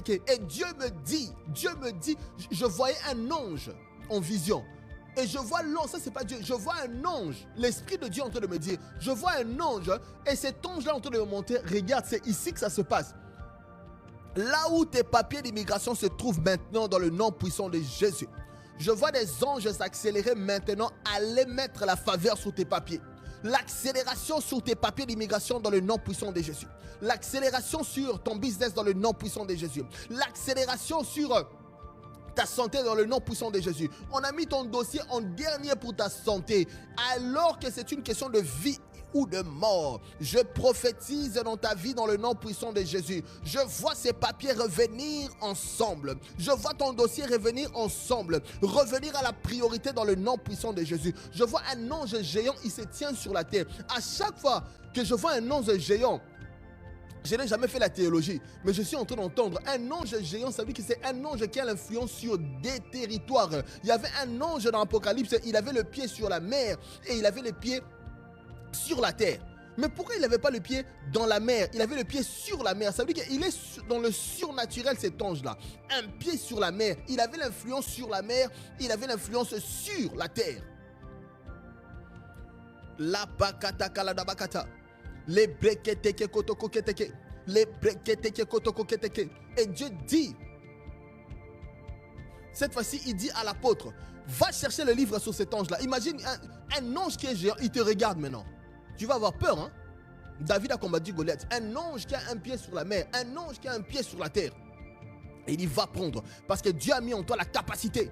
Et Dieu me dit, je voyais un ange en vision. Et je vois l'ange, ça c'est pas Dieu, je vois un ange, l'Esprit de Dieu en train de me dire, je vois un ange, et cet ange-là en train de me monter, regarde, c'est ici que ça se passe. Là où tes papiers d'immigration se trouvent maintenant dans le nom puissant de Jésus. Je vois des anges s'accélérer maintenant, aller mettre la faveur sur tes papiers. L'accélération sur tes papiers d'immigration dans le nom puissant de Jésus. L'accélération sur ton business dans le nom puissant de Jésus. L'accélération sur ta santé dans le nom puissant de Jésus. On a mis ton dossier en dernier pour ta santé, alors que c'est une question de vie ou de mort. Je prophétise dans ta vie dans le nom puissant de Jésus. Je vois ces papiers revenir ensemble. Je vois ton dossier revenir ensemble. Revenir à la priorité dans le nom puissant de Jésus. Je vois un ange géant, il se tient sur la terre. À chaque fois que je vois un ange géant, je n'ai jamais fait la théologie, mais je suis en train d'entendre un ange géant. Ça veut dire que c'est un ange qui a l'influence sur des territoires. Il y avait un ange dans l'Apocalypse, il avait le pied sur la mer et il avait le pied sur la terre. Mais pourquoi il n'avait pas le pied dans la mer? Il avait le pied sur la mer. Ça veut dire qu'il est dans le surnaturel, cet ange-là. Un pied sur la mer. Il avait l'influence sur la mer, il avait l'influence sur la terre. La bakata kaladabakata. Les breketeke kotokoketeke. Les breketeke kotokoketeke. Et Dieu dit, cette fois-ci, il dit à l'apôtre, va chercher le livre sur cet ange-là. Imagine un ange qui est géant, il te regarde maintenant. Tu vas avoir peur, hein? David a combattu Goliath. Un ange qui a un pied sur la mer, un ange qui a un pied sur la terre. Et il va prendre, parce que Dieu a mis en toi la capacité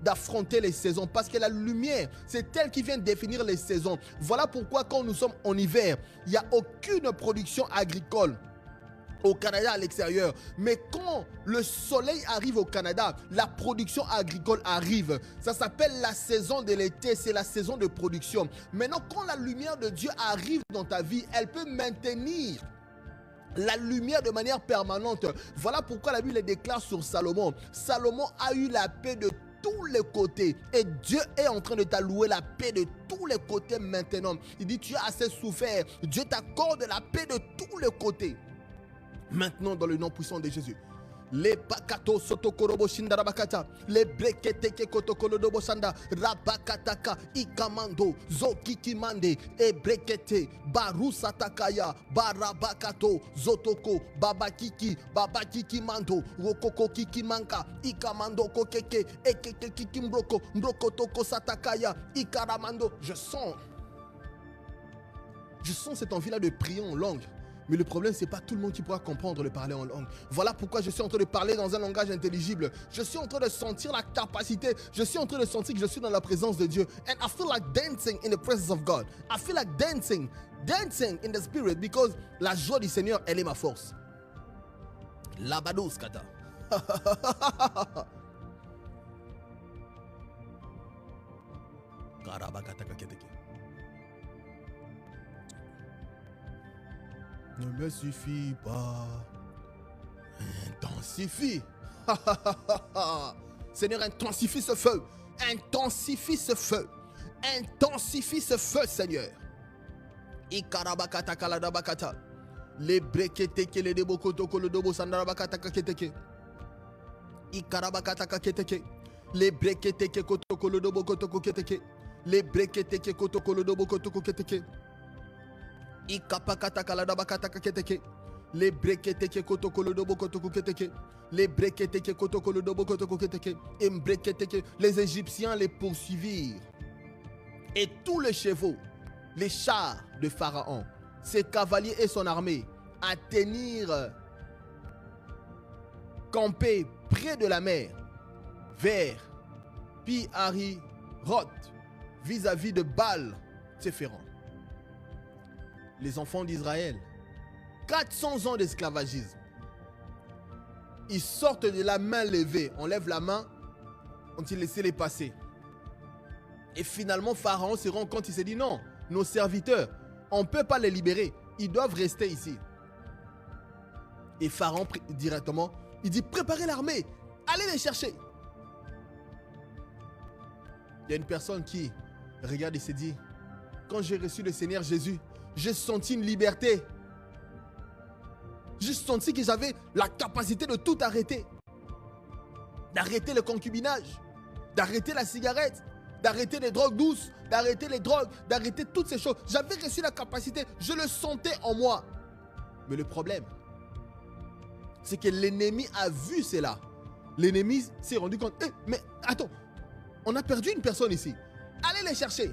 d'affronter les saisons, parce que la lumière, c'est elle qui vient définir les saisons. Voilà pourquoi quand nous sommes en hiver, il n'y a aucune production agricole au Canada à l'extérieur. Mais quand le soleil arrive au Canada, la production agricole arrive. Ça s'appelle la saison de l'été, c'est la saison de production. Maintenant, quand la lumière de Dieu arrive dans ta vie, elle peut maintenir la lumière de manière permanente. Voilà pourquoi la Bible déclare sur Salomon. Salomon a eu la paix de tous les côtés. Et Dieu est en train de t'allouer la paix de tous les côtés maintenant. Il dit, tu as assez souffert. Dieu t'accorde la paix de tous les côtés. Maintenant, dans le nom puissant de Jésus. Les bakato sotokorobo shindarabakata, les breketeke kotokolodobo sanda, rabakataka, ikamando, zokikimande, e brekete, barusatakaya, barabakato, zotoko, babakiki mando, rokoko kikimanka, ikamando kokeke, ekeke kikimbroko, mbrokotoko satakaya, ikaramando. Je sens cette envie-là de prier en langue. Mais le problème, ce n'est pas tout le monde qui pourra comprendre le parler en langue. Voilà pourquoi je suis en train de parler dans un langage intelligible. Je suis en train de sentir la capacité. Je suis en train de sentir que je suis dans la présence de Dieu. And I feel like dancing in the presence of God. I feel like dancing in the spirit, because la joie du Seigneur, elle est ma force. Labados kata. Ne me suffit pas. Intensifie. Seigneur, intensifie ce feu. Intensifie ce feu. Intensifie ce feu, Seigneur. Ikarabakata kaladabakata. Les breketeke les debokoto kolodobo sandarabakata kaketeke. Ikarabakata kaketeke. Les breketeke koto kolodobo koto koketeke. Les breketeke koto kolodobo koto koketeke. Ikapakata kaladabakata kaketeke. Les breketeke koto kolodobo koto koketeke. Les breketeke koto kolodobo koto koketeke. Les Égyptiens les poursuivirent. Et tous les chevaux, les chars de Pharaon, ses cavaliers et son armée, atteignirent campés près de la mer, vers Pi-Hahiroth, vis-à-vis de Baal-Tsephéron. Les enfants d'Israël, 400 ans d'esclavagisme. Ils sortent de la main levée. On lève la main, on dit laissez-les passer. Et finalement, Pharaon se rend compte, il s'est dit non, nos serviteurs, on ne peut pas les libérer. Ils doivent rester ici. Et Pharaon directement, il dit préparez l'armée, allez les chercher. Il y a une personne qui regarde et s'est dit, quand j'ai reçu le Seigneur Jésus, j'ai senti une liberté. J'ai senti que j'avais la capacité de tout arrêter. D'arrêter le concubinage, d'arrêter la cigarette, d'arrêter les drogues douces, d'arrêter les drogues, d'arrêter toutes ces choses. J'avais reçu la capacité, je le sentais en moi. Mais le problème, c'est que l'ennemi a vu cela. L'ennemi s'est rendu compte, mais attends, on a perdu une personne ici. Allez les chercher.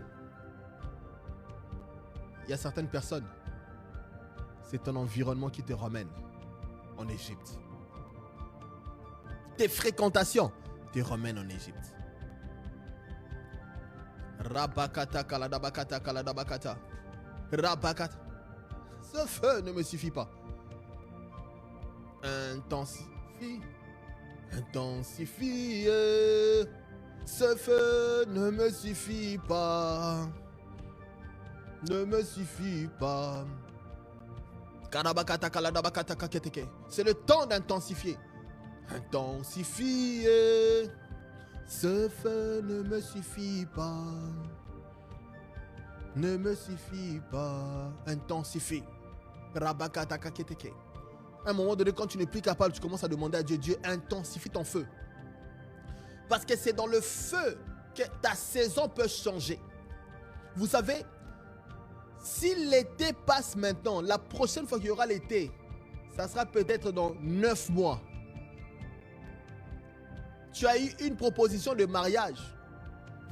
Il y a certaines personnes, c'est ton environnement qui te ramène en Égypte. Tes fréquentations te ramènent en Égypte. Rabakata kaladabakata kaladabakata. Rabakata. Ce feu ne me suffit pas. Intensifie. Intensifie. Ce feu ne me suffit pas. Ne me suffit pas. Karabakata kaladabakata kaketeke. C'est le temps d'intensifier. Intensifier. Ce feu ne me suffit pas. Ne me suffit pas. Intensifie. Rabakata kaketeke. À un moment donné, quand tu n'es plus capable, tu commences à demander à Dieu, Dieu, intensifie ton feu. Parce que c'est dans le feu que ta saison peut changer. Vous savez, si l'été passe maintenant, la prochaine fois qu'il y aura l'été, ça sera peut-être dans 9 mois. Tu as eu une proposition de mariage.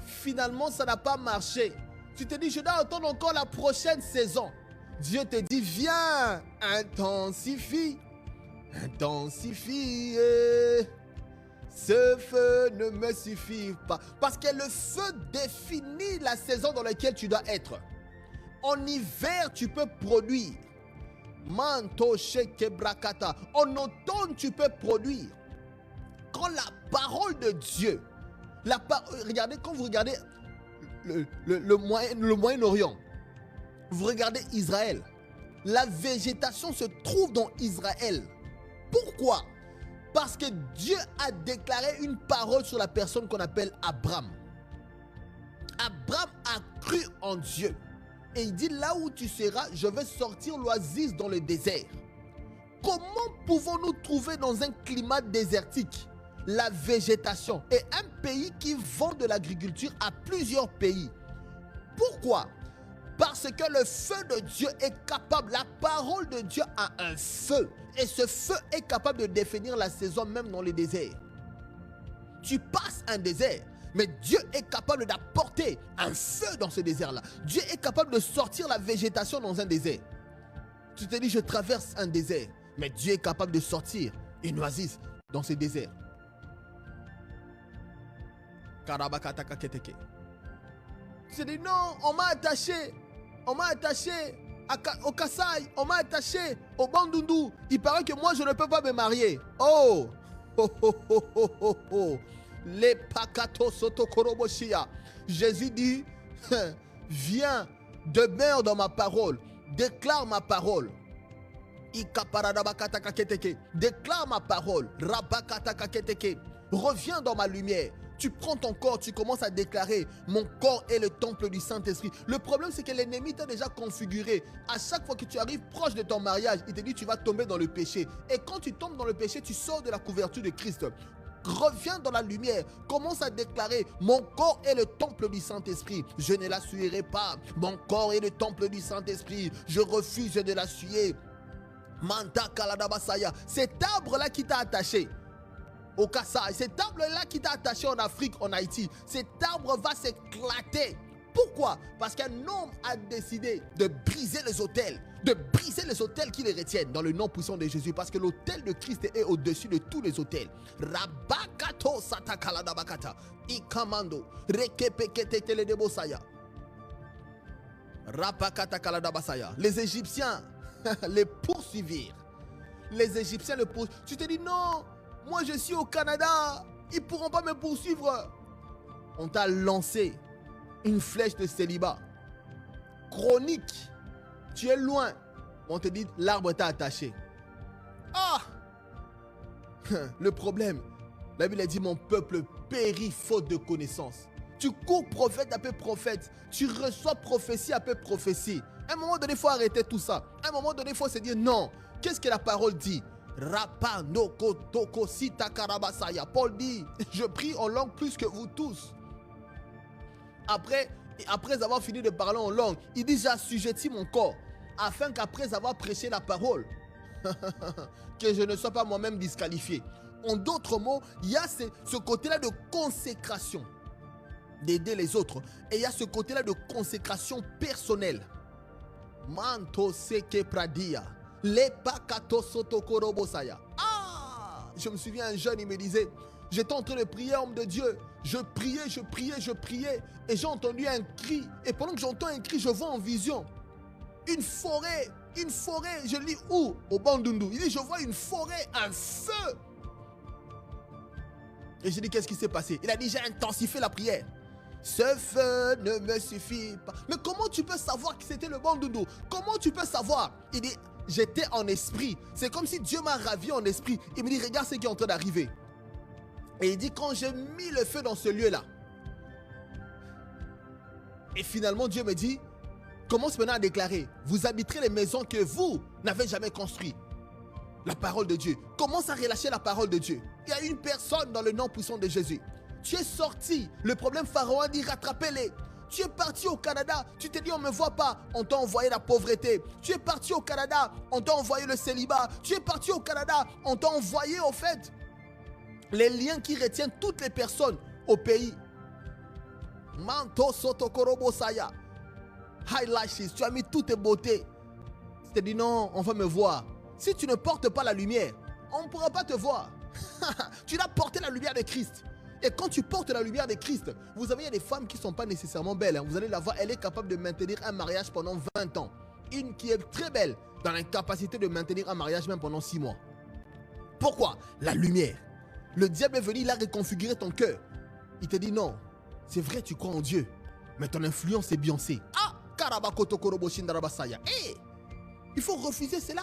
Finalement, ça n'a pas marché. Tu te dis, je dois attendre encore la prochaine saison. Dieu te dit, viens, intensifie, intensifie. Ce feu ne me suffit pas. Parce que le feu définit la saison dans laquelle tu dois être. En hiver, tu peux produire. Manto sheke brakata. En automne, tu peux produire. Quand la parole de Dieu, regardez, quand vous regardez le Moyen-Orient, vous regardez Israël, la végétation se trouve dans Israël. Pourquoi? Parce que Dieu a déclaré une parole sur la personne qu'on appelle Abraham. Abraham a cru en Dieu. Et il dit, là où tu seras, je vais sortir l'oasis dans le désert. Comment pouvons-nous trouver dans un climat désertique la végétation et un pays qui vend de l'agriculture à plusieurs pays? Pourquoi? Parce que le feu de Dieu est capable, la parole de Dieu a un feu. Et ce feu est capable de définir la saison même dans le désert. Tu passes un désert, mais Dieu est capable d'apporter un feu dans ce désert-là. Dieu est capable de sortir la végétation dans un désert. Tu te dis, je traverse un désert, mais Dieu est capable de sortir une oasis dans ce désert. Tu te dis, non, on m'a attaché. On m'a attaché au Kassai, on m'a attaché au Bandundu. Il paraît que moi, je ne peux pas me marier. Oh, oh, oh, oh, oh, oh, oh. Les pakato sotokoroboshia. Jésus dit, viens, demeure dans ma parole, déclare ma parole. Déclare ma parole. Reviens dans ma lumière. Tu prends ton corps, tu commences à déclarer, mon corps est le temple du Saint-Esprit. Le problème, c'est que l'ennemi t'a déjà configuré. À chaque fois que tu arrives proche de ton mariage, il te dit, tu vas tomber dans le péché. Et quand tu tombes dans le péché, tu sors de la couverture de Christ. Reviens dans la lumière, commence à déclarer, mon corps est le temple du Saint-Esprit. Je ne la souillerai pas. Mon corps est le temple du Saint-Esprit. Je refuse de la souiller. Manta kaladabasaya. Cet arbre-là qui t'a attaché au Kassai, cet arbre-là qui t'a attaché en Afrique, en Haïti, cet arbre va s'éclater. Pourquoi? Parce qu'un homme a décidé de briser les autels qui les retiennent dans le nom puissant de Jésus. Parce que l'autel de Christ est au-dessus de tous les autels. Rabakato satakaladabakata. Ikamando. Rekepekete debosaya. Rabakata kaladabasaya. Les Égyptiens les poursuivirent. Les Égyptiens le poursuivent. Tu te dis non, moi je suis au Canada, ils ne pourront pas me poursuivre. On t'a lancé une flèche de célibat chronique. Tu es loin. On te dit l'arbre t'a attaché. Ah! Le problème, la Bible a dit mon peuple périt faute de connaissance. Tu cours prophète après prophète. Tu reçois prophétie après prophétie. À un moment donné, il faut arrêter tout ça. À un moment donné, il faut se dire non. Qu'est-ce que la parole dit? Paul dit, je prie en langue plus que vous tous. Après avoir fini de parler en langue, il dit, j'assujettis mon corps, afin qu'après avoir prêché la parole, que je ne sois pas moi-même disqualifié. En d'autres mots, il y a ce côté-là de consécration, d'aider les autres. Et il y a ce côté-là de consécration personnelle. Manto seke pradia. Ah, je me souviens, un jeune, il me disait, j'étais en train de prier, homme de Dieu. Je priais. Et j'ai entendu un cri. Et pendant que j'entends un cri, je vois en vision une forêt. Je dis où? Au Bandundu. Il dit, je vois une forêt, un feu. Et j'ai dit, qu'est-ce qui s'est passé? Il a dit, j'ai intensifié la prière. Ce feu ne me suffit pas. Mais comment tu peux savoir que c'était le Bandundu? Comment tu peux savoir? Il dit, j'étais en esprit. C'est comme si Dieu m'a ravi en esprit. Il me dit, regarde ce qui est en train d'arriver. Et il dit, quand j'ai mis le feu dans ce lieu-là, et finalement Dieu me dit, commence maintenant à déclarer, vous habiterez les maisons que vous n'avez jamais construites. La parole de Dieu. Commence à relâcher la parole de Dieu. Il y a une personne dans le nom puissant de Jésus. Tu es sorti. Le problème Pharaon dit, rattrapez-les. Tu es parti au Canada, tu t'es dit on ne me voit pas, on t'a envoyé la pauvreté. Tu es parti au Canada, on t'a envoyé le célibat. Tu es parti au Canada, on t'a envoyé au fait les liens qui retiennent toutes les personnes au pays. Manto sotokorobo saya. Eyelashes, tu as mis toutes tes beautés. Tu t'es dit non, on va me voir. Si tu ne portes pas la lumière, on ne pourra pas te voir. Tu dois porter la lumière de Christ. Et quand tu portes la lumière de Christ, vous savez, il y a des femmes qui ne sont pas nécessairement belles. Hein. Vous allez la voir, elle est capable de maintenir un mariage pendant 20 ans. Une qui est très belle, dans l'incapacité de maintenir un mariage même pendant 6 mois. Pourquoi? La lumière. Le diable est venu, il a reconfiguré ton cœur. Il te dit non, c'est vrai, tu crois en Dieu, mais ton influence est Beyoncé. Ah, il faut refuser cela.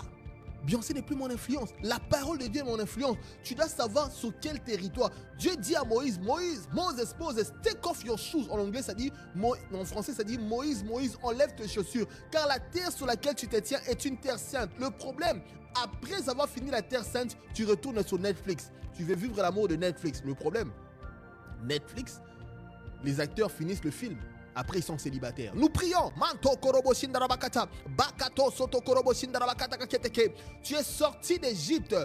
Beyoncé n'est plus mon influence. La parole de Dieu est mon influence. Tu dois savoir sur quel territoire. Dieu dit à Moïse, Moses, take off your shoes. En anglais, ça dit, en français, ça dit, Moïse, enlève tes chaussures. Car la terre sur laquelle tu te tiens est une terre sainte. Le problème, après avoir fini la terre sainte, tu retournes sur Netflix. Tu veux vivre l'amour de Netflix. Le problème, Netflix, les acteurs finissent le film. Après, ils sont célibataires. Nous prions. Tu es sorti d'Égypte.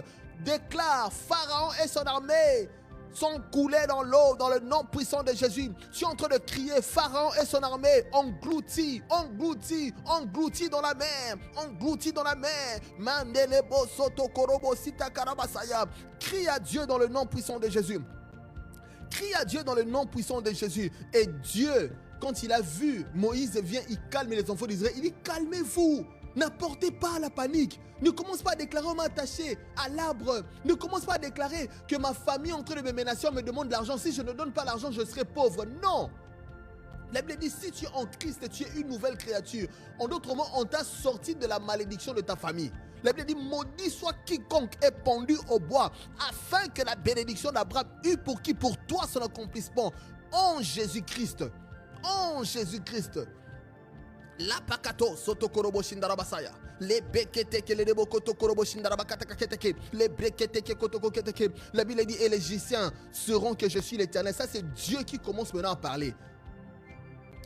Déclare, Pharaon et son armée sont coulés dans l'eau, dans le nom puissant de Jésus. Tu es en train de crier, Pharaon et son armée engloutis dans la mer. Engloutis dans la mer. Crie à Dieu dans le nom puissant de Jésus. Crie à Dieu dans le nom puissant de Jésus. Et Dieu, quand il a vu Moïse vient, il calme les enfants d'Israël. Il dit, calmez-vous. N'apportez pas la panique. Ne commence pas à déclarer, on m'a attaché à l'arbre. Ne commence pas à déclarer que ma famille est en train de me menacer, on me demande de l'argent. Si je ne donne pas l'argent, je serai pauvre. Non. La Bible dit, si tu es en Christ, tu es une nouvelle créature. En d'autres mots, on t'a sorti de la malédiction de ta famille. La Bible dit, maudit soit quiconque est pendu au bois, afin que la bénédiction d'Abraham eût pour qui? Pour toi son accomplissement. En Jésus-Christ. En Jésus-Christ. La pakato sotokorobo shindarabasaya. Les bekete ke le debo kotokorobo shindarabakatakaketeke. Les brekete ke kotokoketeke. La Bible dit, et les Égyptiens sauront que je suis l'Éternel. Ça, c'est Dieu qui commence maintenant à parler.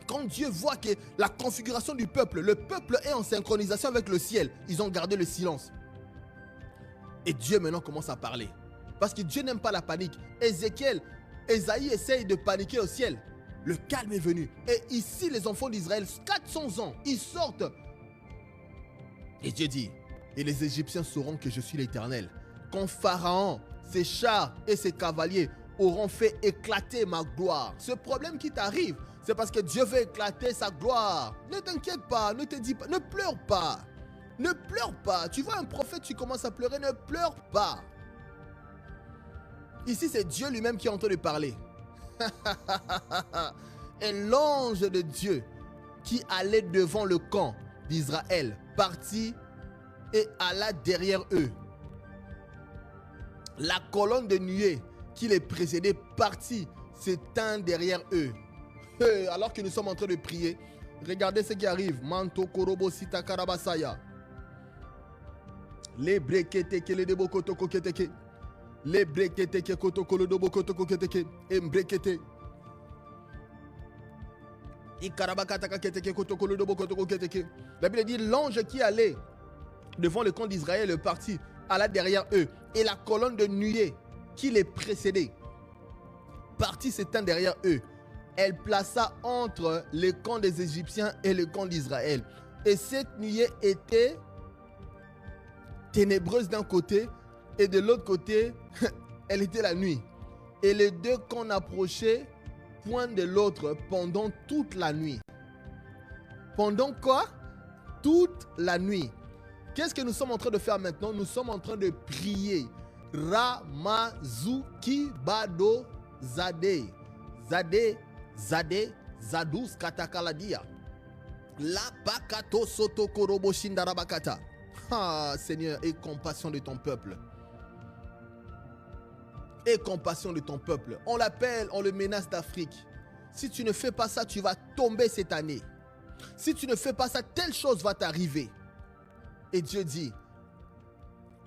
Quand Dieu voit que la configuration du peuple, le peuple est en synchronisation avec le ciel, ils ont gardé le silence. Et Dieu maintenant commence à parler. Parce que Dieu n'aime pas la panique. Ésaïe essaye de paniquer au ciel. Le calme est venu. Et ici, les enfants d'Israël, 400 ans, ils sortent. Et Dieu dit, et les Égyptiens sauront que je suis l'Éternel. Quand Pharaon, ses chars et ses cavaliers auront fait éclater ma gloire. Ce problème qui t'arrive, c'est parce que Dieu veut éclater sa gloire. Ne t'inquiète pas, ne te dis pas, ne pleure pas. Ne pleure pas. Tu vois un prophète, tu commences à pleurer, ne pleure pas. Ici, c'est Dieu lui-même qui est en train de parler. Et l'ange de Dieu qui allait devant le camp d'Israël partit et alla derrière eux. La colonne de nuée qui les précédait partit, s'éteint derrière eux. Alors que nous sommes en train de prier, regardez ce qui arrive. Manto korobo sita karabasaya. Les breketeke le debo kotoko keteke. Les breketeke kotoko le debo kotoko keteke. Embrekete. Ikarabakataka keteke kotoko le debo kotoko keteke. La Bible dit l'ange qui allait devant le camp d'Israël est parti, alla derrière eux. Et la colonne de nuée qui les précédait partit s'éteint derrière eux. Elle plaça entre le camp des Égyptiens et le camp d'Israël. Et cette nuée était ténébreuse d'un côté et de l'autre côté, elle était la nuit. Et les deux camps n'approchaient point de l'autre pendant toute la nuit. Pendant quoi? Toute la nuit. Qu'est-ce que nous sommes en train de faire maintenant? Nous sommes en train de prier. Ramazuki Bado Zade. Zade, Zade, Zadus Katakaladia. La Pakato Soto Korobo Shindarabakata. Ah, Seigneur, aie compassion de ton peuple. Aie compassion de ton peuple. On l'appelle, on le menace d'Afrique. Si tu ne fais pas ça, tu vas tomber cette année. Si tu ne fais pas ça, telle chose va t'arriver. Et Dieu dit,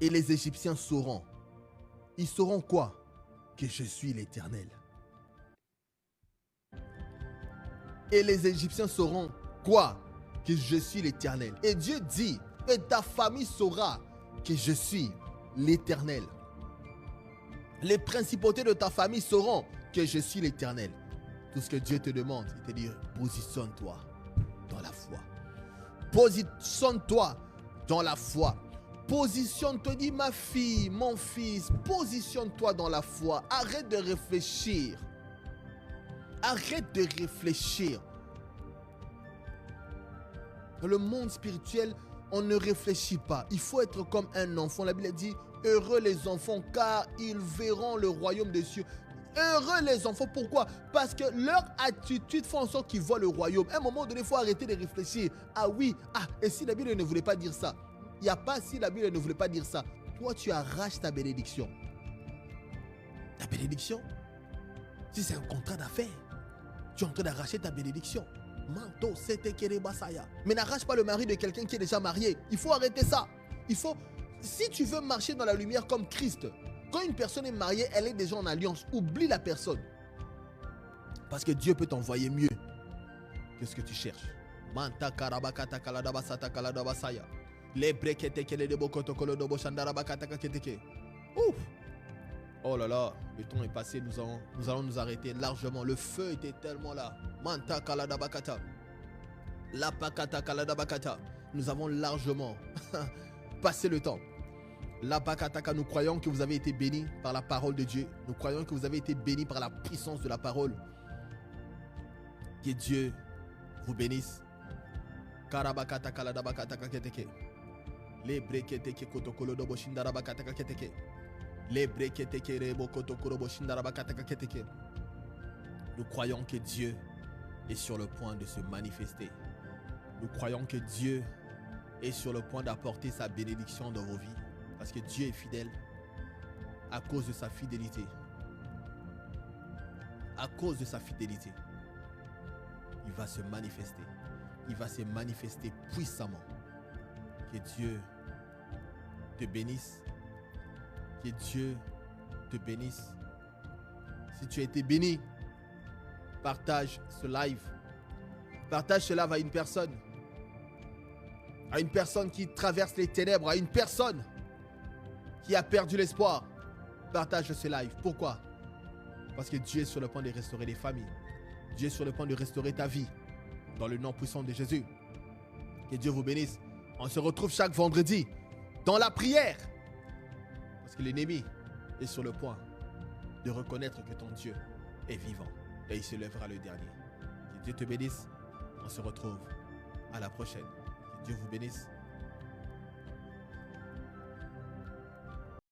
et les Égyptiens sauront. Ils sauront quoi? Que je suis l'Éternel. Et les Égyptiens sauront quoi? Que je suis l'Éternel. Et Dieu dit, et ta famille saura que je suis l'Éternel. Les principautés de ta famille sauront que je suis l'Éternel. Tout ce que Dieu te demande, il te dit, positionne-toi dans la foi. Positionne-toi dans la foi. Positionne-toi, dis ma fille, mon fils, positionne-toi dans la foi. Arrête de réfléchir. Arrête de réfléchir. Dans le monde spirituel, on ne réfléchit pas. Il faut être comme un enfant. La Bible dit, heureux les enfants, car ils verront le royaume des cieux. Heureux les enfants, pourquoi? Parce que leur attitude fait en sorte qu'ils voient le royaume. À un moment donné, il faut arrêter de réfléchir. Ah oui, et si la Bible ne voulait pas dire ça? Il n'y a pas si la Bible ne voulait pas dire ça. Toi, tu arraches ta bénédiction. Ta bénédiction? Si c'est un contrat d'affaires, tu es en train d'arracher ta bénédiction. Manto, c'était Kerebasaya. Mais n'arrache pas le mari de quelqu'un qui est déjà marié. Il faut arrêter ça. Il faut, si tu veux marcher dans la lumière comme Christ, quand une personne est mariée, elle est déjà en alliance. Oublie la personne. Parce que Dieu peut t'envoyer mieux que ce que tu cherches. Manta karabakata kaladabasata kaladabasaya. Les brekete kele de bokoto dobo shandarabakata kaketeke. Ouf. Oh là là, le temps est passé, nous allons nous arrêter largement. Le feu était tellement là. Manta kaladabakata. La pakata kaladabakata. Nous avons largement passé le temps. La pakataka, nous croyons que vous avez été bénis par la parole de Dieu. Nous croyons que vous avez été bénis par la puissance de la parole. Que Dieu vous bénisse. Karabakata kaladabakata kaketeke. Les breketeke kotokolo dobo shindarabakata kaketeke. Les breketeke rebo kotokoro bo shindarabakata kaketeke. Nous croyons que Dieu est sur le point de se manifester. Nous croyons que Dieu est sur le point d'apporter sa bénédiction dans vos vies. Parce que Dieu est fidèle à cause de sa fidélité. À cause de sa fidélité, il va se manifester. Il va se manifester puissamment. Que Dieu te bénisse. Que Dieu te bénisse. Si tu as été béni, partage ce live. Partage ce live à une personne. À une personne qui traverse les ténèbres. À une personne qui a perdu l'espoir. Partage ce live. Pourquoi? Parce que Dieu est sur le point de restaurer les familles. Dieu est sur le point de restaurer ta vie. Dans le nom puissant de Jésus. Que Dieu vous bénisse. On se retrouve chaque vendredi dans la prière. Parce que l'ennemi est sur le point de reconnaître que ton Dieu est vivant. Et il se lèvera le dernier. Que Dieu te bénisse. On se retrouve à la prochaine. Que Dieu vous bénisse.